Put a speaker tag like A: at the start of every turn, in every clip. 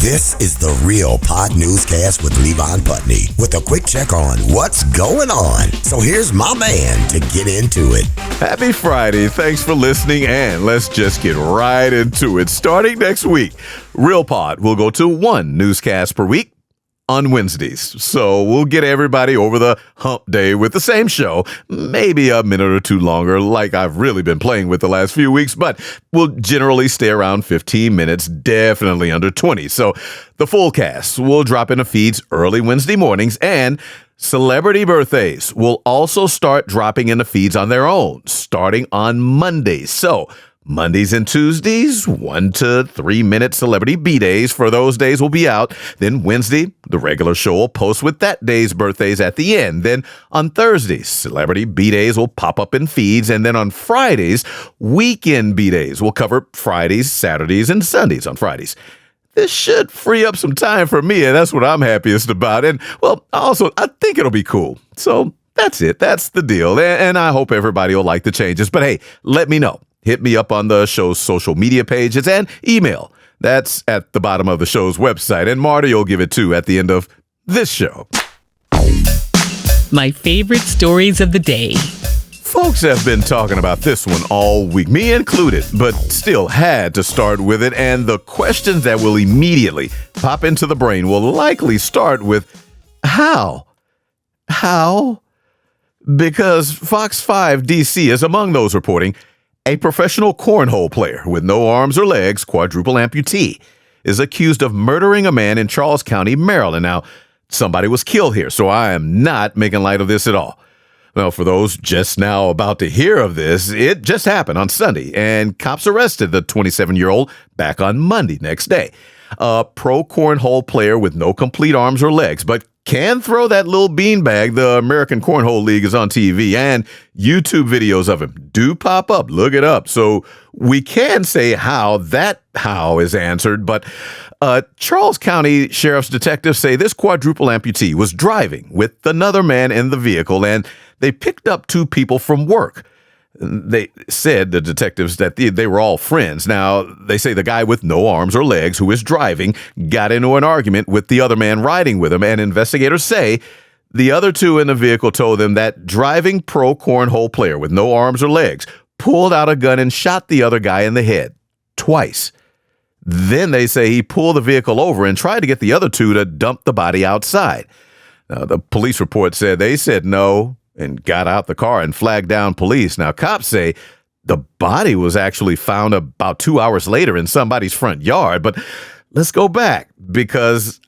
A: This is the Real Pod Newscast with Levon Putney with a quick check on what's going on. So here's my man to get into it.
B: Happy Friday. Thanks for listening, and let's just get right into it. Starting next week, Real Pod will go to one newscast per week on Wednesdays. So we'll get everybody over the hump day with the same show, maybe a minute or two longer, like I've really been playing with the last few weeks, but we'll generally stay around 15 minutes, definitely under 20. So the full cast will drop in the feeds early Wednesday mornings, and celebrity birthdays will also start dropping in the feeds on their own, starting on Mondays. So Mondays and Tuesdays, 1 to 3 minute celebrity B-days for those days will be out. Then Wednesday, the regular show will post with that day's birthdays at the end. Then on Thursdays, celebrity B-days will pop up in feeds. And then on Fridays, weekend B-days will cover Fridays, Saturdays, and Sundays on Fridays. This should free up some time for me, and that's what I'm happiest about. And, well, also, I think it'll be cool. So that's it. That's the deal. And I hope everybody will like the changes. But, hey, let me know. Hit me up on the show's social media pages and email. That's at the bottom of the show's website. And Marty will give it too at the end of this show.
C: My favorite stories of the day.
B: Folks have been talking about this one all week, me included, but still had to start with it. And the questions that will immediately pop into the brain will likely start with, how? How? Because Fox 5 DC is among those reporting a professional cornhole player with no arms or legs, quadruple amputee, is accused of murdering a man in Charles County, Maryland. Now, somebody was killed here, so I am not making light of this at all. Well, for those just now about to hear of this, it just happened on Sunday, and cops arrested the 27-year-old back on Monday next day. A pro cornhole player with no complete arms or legs, but can throw that little beanbag. The American Cornhole League is on TV, and YouTube videos of him do pop up. Look it up. So we can say how is answered, but Charles County Sheriff's detectives say this quadruple amputee was driving with another man in the vehicle, and they picked up two people from work. They said, the detectives, that they were all friends. Now, they say the guy with no arms or legs who is driving got into an argument with the other man riding with him, and investigators say the other two in the vehicle told them that driving pro cornhole player with no arms or legs pulled out a gun and shot the other guy in the head twice. Then they say he pulled the vehicle over and tried to get the other two to dump the body outside. Now, the police report said they said no and got out the car and flagged down police. Now, cops say the body was actually found about 2 hours later in somebody's front yard. But let's go back, because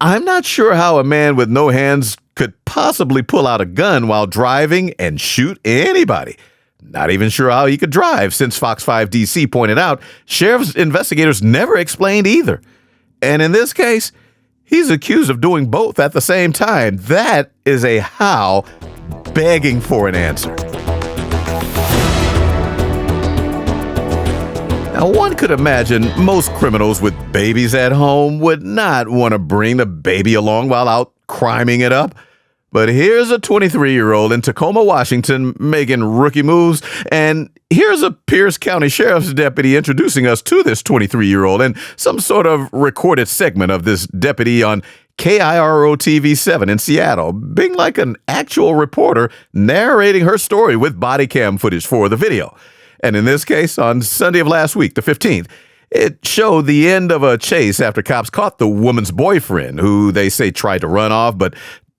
B: I'm not sure how a man with no hands could possibly pull out a gun while driving and shoot anybody. Not even sure how he could drive, since Fox 5 DC pointed out sheriff's investigators never explained either. And in this case, he's accused of doing both at the same time. That is a how begging for an answer. Now, one could imagine most criminals with babies at home would not want to bring the baby along while out criming it up. But here's a 23-year-old in Tacoma, Washington, making rookie moves. And here's a Pierce County Sheriff's deputy introducing us to this 23-year-old and some sort of recorded segment of this deputy on KIRO TV 7 in Seattle, being like an actual reporter narrating her story with body cam footage for the video. And in this case, on Sunday of last week, the 15th, it showed the end of a chase after cops caught the woman's boyfriend, who they say tried to run off, but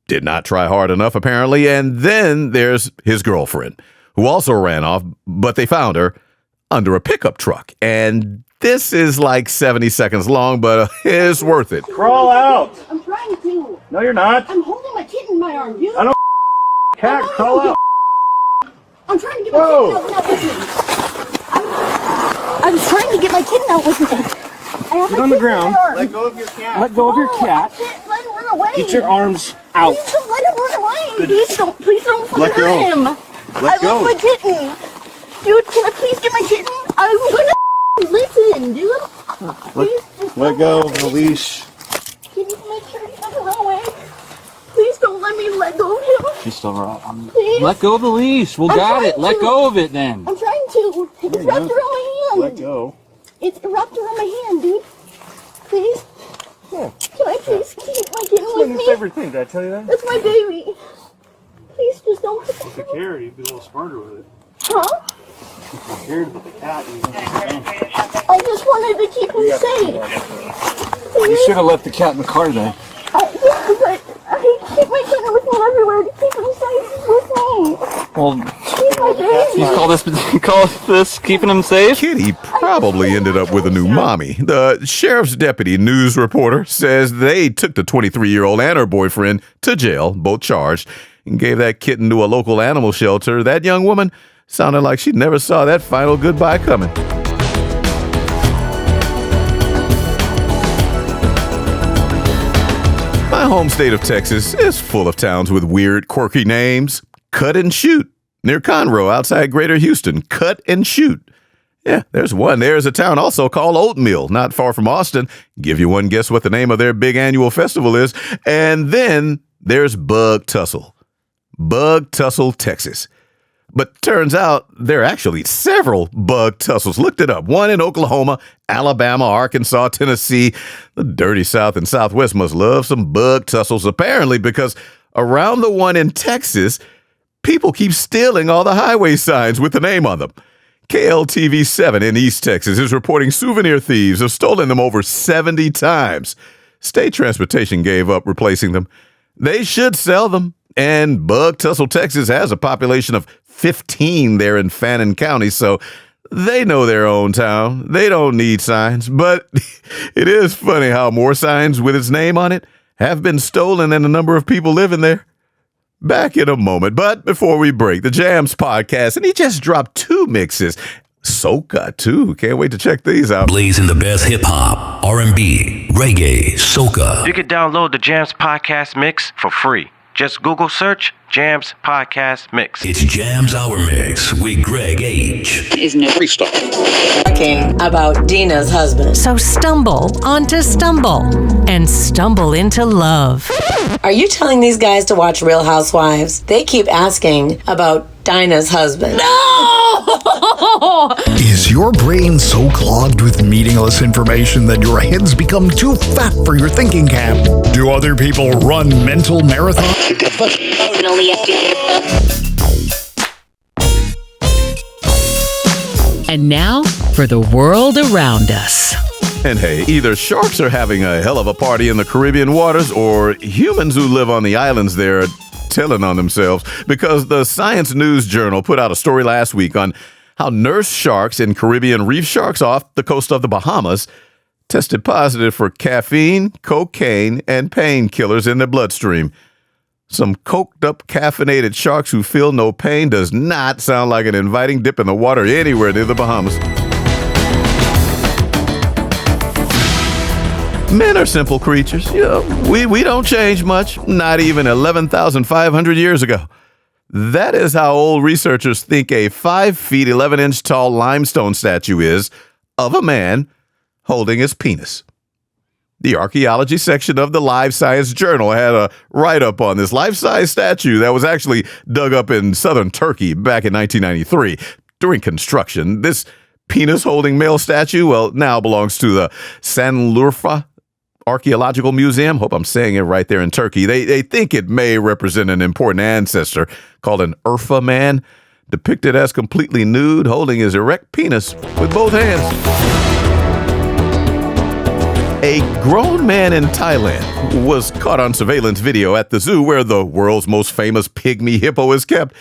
B: did not try hard enough, apparently. And then there's his girlfriend, who also ran off, but they found her under a pickup truck. And this is like 70 seconds long, but it's worth it.
D: Crawl out.
E: I'm trying to.
D: No, you're not.
E: I'm holding my kitten in my arm, dude.
D: I don't cat. Crawl out.
E: I'm trying to get my kitten out without listening. I was trying to get my kitten out with me.
D: Get on the ground. Let go of your cat. Let go of your cat.
E: Let him run away.
D: Get your arms out.
E: Please don't let him run away. Please don't
D: Let go.
E: hurt him.
D: Let go.
E: I love my kitten. Dude, can I please get my kitten? I'm gonna listen, dude. Please,
D: let go of the leash.
E: Can you make sure he doesn't run away? Please don't let me let go of him.
D: She's still around.
E: Please.
F: Let go of the leash. Well, got it. Let go of it then.
E: I'm trying to. It's wrapped around my hand.
D: Let go.
E: It's wrapped around my hand, dude. Please.
D: Yeah.
E: Can I please keep my kitten
D: That's
E: with
D: my new
E: me?
D: favorite thing. Did I tell you that?
E: That's my baby. Please just don't hurt the
D: Take care of it. You'd be a little smarter with it.
E: Huh?
D: If you're scared with the cat, you
E: I just wanted to keep him safe.
D: You should have left the cat in the car then.
E: Yeah, but I keep my kitten with me everywhere to keep him safe with me.
D: Well,
E: He's my baby.
D: you call this keeping him safe?
B: Kitty probably ended up with a new mommy. The sheriff's deputy news reporter says they took the 23-year-old and her boyfriend to jail, both charged, and gave that kitten to a local animal shelter. That young woman sounded like she never saw that final goodbye coming. My home state of Texas is full of towns with weird, quirky names. Cut and Shoot, near Conroe, outside Greater Houston. Cut and Shoot. Yeah, there's one. There's a town also called Oatmeal, not far from Austin. Give you one guess what the name of their big annual festival is. And then there's Bug Tussle. Bug Tussle, Texas. But turns out there are actually several Bug Tussles. Looked it up. One in Oklahoma, Alabama, Arkansas, Tennessee. The dirty South and Southwest must love some Bug Tussles, apparently, because around the one in Texas, people keep stealing all the highway signs with the name on them. KLTV7 in East Texas is reporting souvenir thieves have stolen them over 70 times. State Transportation gave up replacing them. They should sell them. And Bug Tussle, Texas has a population of 15 there in Fannin County, so they know their own town. They don't need signs. But it is funny how more signs with its name on it have been stolen than the number of people living there. Back in a moment. But before we break, the Jams podcast, and he just dropped 2 mixes. Soca, too. Can't wait to check these out.
F: Blazing the best hip-hop, R&B, reggae, soca.
G: You can download the Jams podcast mix for free. Just Google search Jams Podcast Mix.
F: It's Jams Hour Mix with Greg H.
H: Is no restart.
I: Talking about Dina's husband.
C: So stumble onto Stumble and stumble into love.
I: Are you telling these guys to watch Real Housewives? They keep asking about Dinah's husband. No!
J: Is your brain so clogged with meaningless information that your heads become too fat for your thinking cap? Do other people run mental marathons?
C: And now for the world around us.
B: And hey, either sharks are having a hell of a party in the Caribbean waters, or humans who live on the islands there are telling on themselves, because the Science News Journal put out a story last week on how nurse sharks and Caribbean reef sharks off the coast of the Bahamas tested positive for caffeine, cocaine, and painkillers in their bloodstream. Some coked-up caffeinated sharks who feel no pain does not sound like an inviting dip in the water anywhere near the Bahamas. Men are simple creatures. You know, we don't change much, not even 11,500 years ago. That is how old researchers think a 5 feet 11 inch tall limestone statue is of a man holding his penis. The archaeology section of the Live Science Journal had a write-up on this life-size statue that was actually dug up in southern Turkey back in 1993. During construction, this penis-holding male statue, well, now belongs to the Sanliurfa Archaeological Museum. Hope I'm saying it right there in Turkey. They think it may represent an important ancestor called an Urfa man, depicted as completely nude, holding his erect penis with both hands. A grown man in Thailand was caught on surveillance video at the zoo where the world's most famous pygmy hippo is kept.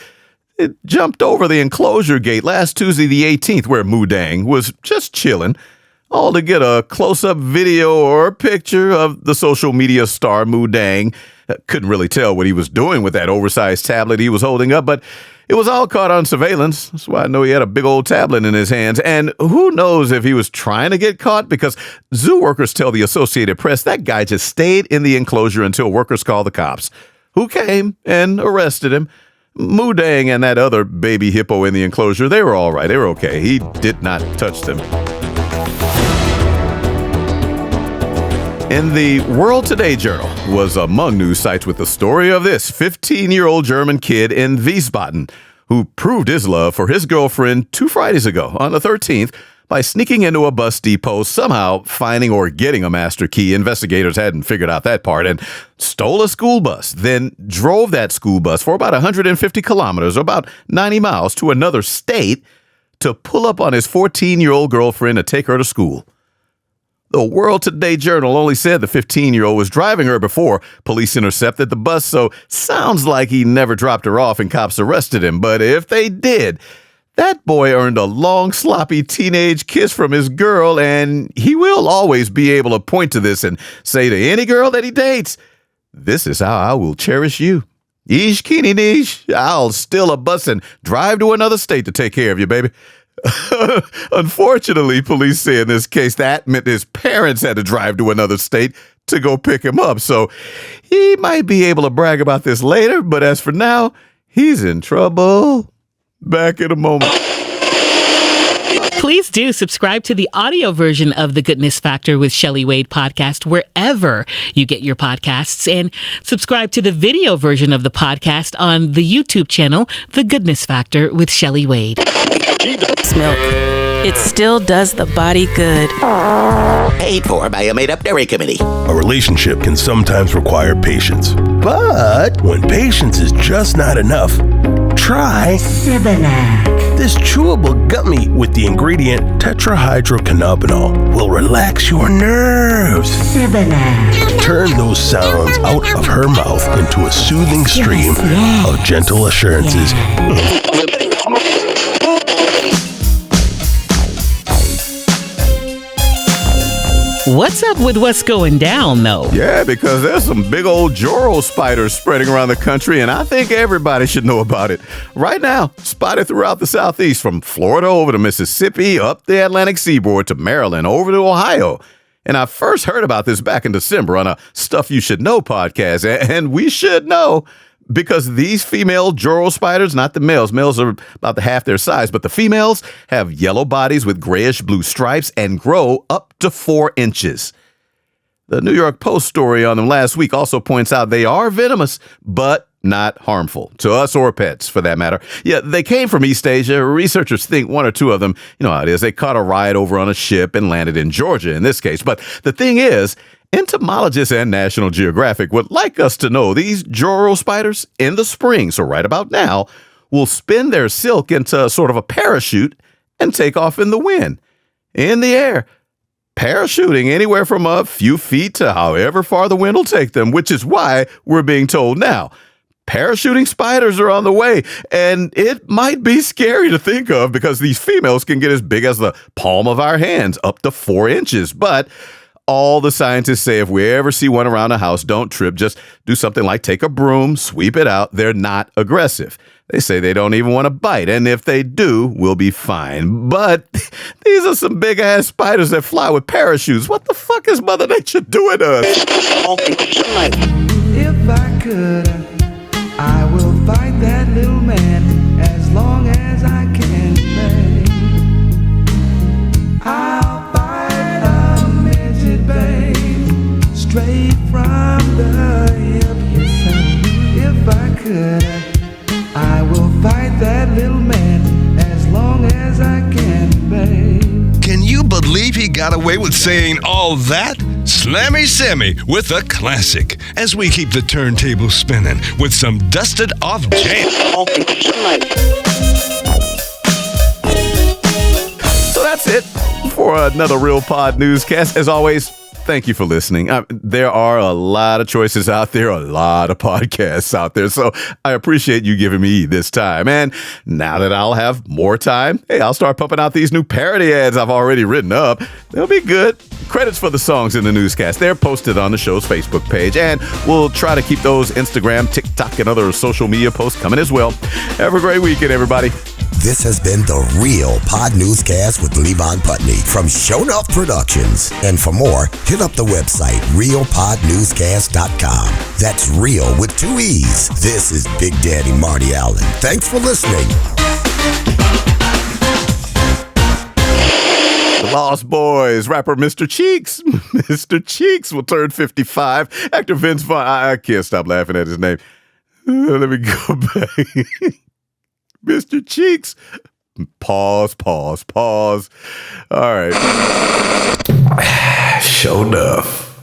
B: It jumped over the enclosure gate last Tuesday the 18th where Mudang was just chilling, all to get a close-up video or picture of the social media star Mudang. Couldn't really tell what he was doing with that oversized tablet he was holding up, but it was all caught on surveillance. That's why I know he had a big old tablet in his hands. And who knows if he was trying to get caught, because zoo workers tell the Associated Press that guy just stayed in the enclosure until workers called the cops, who came and arrested him. Mudang and that other baby hippo in the enclosure, they were all right. They were okay. He did not touch them. In the World Today Journal was among news sites with the story of this 15-year-old German kid in Wiesbaden who proved his love for his girlfriend 2 Fridays ago on the 13th by sneaking into a bus depot, somehow finding or getting a master key. Investigators hadn't figured out that part, and stole a school bus, then drove that school bus for about 150 kilometers, or about 90 miles, to another state to pull up on his 14-year-old girlfriend to take her to school. The World Today Journal only said the 15-year-old was driving her before police intercepted the bus, so sounds like he never dropped her off and cops arrested him. But if they did, that boy earned a long, sloppy teenage kiss from his girl, and he will always be able to point to this and say to any girl that he dates, "This is how I will cherish you. Ish kini nish, I'll steal a bus and drive to another state to take care of you, baby." Unfortunately, police say in this case that meant his parents had to drive to another state to go pick him up. So he might be able to brag about this later, but as for now, he's in trouble. Back in a moment.
H: Please do subscribe to the audio version of The Goodness Factor with Shelley Wade podcast wherever you get your podcasts, and subscribe to the video version of the podcast on the YouTube channel, The Goodness Factor with Shelley Wade.
K: Milk. It still does the body good.
A: Paid for by a made-up dairy committee.
L: A relationship can sometimes require patience. But when patience is just not enough, try this chewable gummy with the ingredient tetrahydrocannabinol will relax your nerves. Turn those sounds out of her mouth into a soothing stream of gentle assurances.
H: What's up with what's going down, though?
B: Yeah, because there's some big old Joro spiders spreading around the country, and I think everybody should know about it. Right now, spotted throughout the Southeast, from Florida over to Mississippi, up the Atlantic seaboard to Maryland, over to Ohio. And I first heard about this back in December on a Stuff You Should Know podcast, and we should know, because these female Joro spiders, not the males, males are about half their size, but the females have yellow bodies with grayish blue stripes and grow up to 4 inches. The New York Post story on them last week also points out they are venomous, but not harmful to us or pets, for that matter. Yeah, they came from East Asia. Researchers think 1 or 2 of them, you know how it is, they caught a ride over on a ship and landed in Georgia in this case. But the thing is, entomologists and National Geographic would like us to know these Joro spiders in the spring, so right about now, will spin their silk into sort of a parachute and take off in the wind, in the air, parachuting anywhere from a few feet to however far the wind will take them, which is why we're being told now, parachuting spiders are on the way, and it might be scary to think of because these females can get as big as the palm of our hands, up to 4 inches, but all the scientists say if we ever see one around a house, don't trip. Just do something like take a broom, sweep it out. They're not aggressive. They say they don't even want to bite. And if they do, we'll be fine. But these are some big-ass spiders that fly with parachutes. What the fuck is Mother Nature doing to us?
M: If I could, I will fight that little man as long as I can. I'll fight a midget, babe, straight from the hip. If I could, I will fight that little man as long as I can, babe.
N: Can you believe he got away with saying all that? Slammy Sammy with a classic as we keep the turntable spinning with some dusted off jam.
B: So that's it for another Real Pod newscast. As always, thank you for listening. There are a lot of choices out there, a lot of podcasts out there. So I appreciate you giving me this time. And now that I'll have more time, hey, I'll start pumping out these new parody ads I've already written up. They'll be good. Credits for the songs in the newscast, they're posted on the show's Facebook page. And we'll try to keep those Instagram, TikTok, and other social media posts coming as well. Have a great weekend, everybody.
A: This has been the Real Pod Newscast with Levon Putney from Show Enough Productions. And for more, hit up the website, realpodnewscast.com. That's real with 2 E's. This is Big Daddy Marty Allen. Thanks for listening.
B: The Lost Boys, rapper Mr. Cheeks. Mr. Cheeks will turn 55. Actor Vince Vaughn. I can't stop laughing at his name. Let me go back. Mr. Cheeks. Pause. All right. Show enough.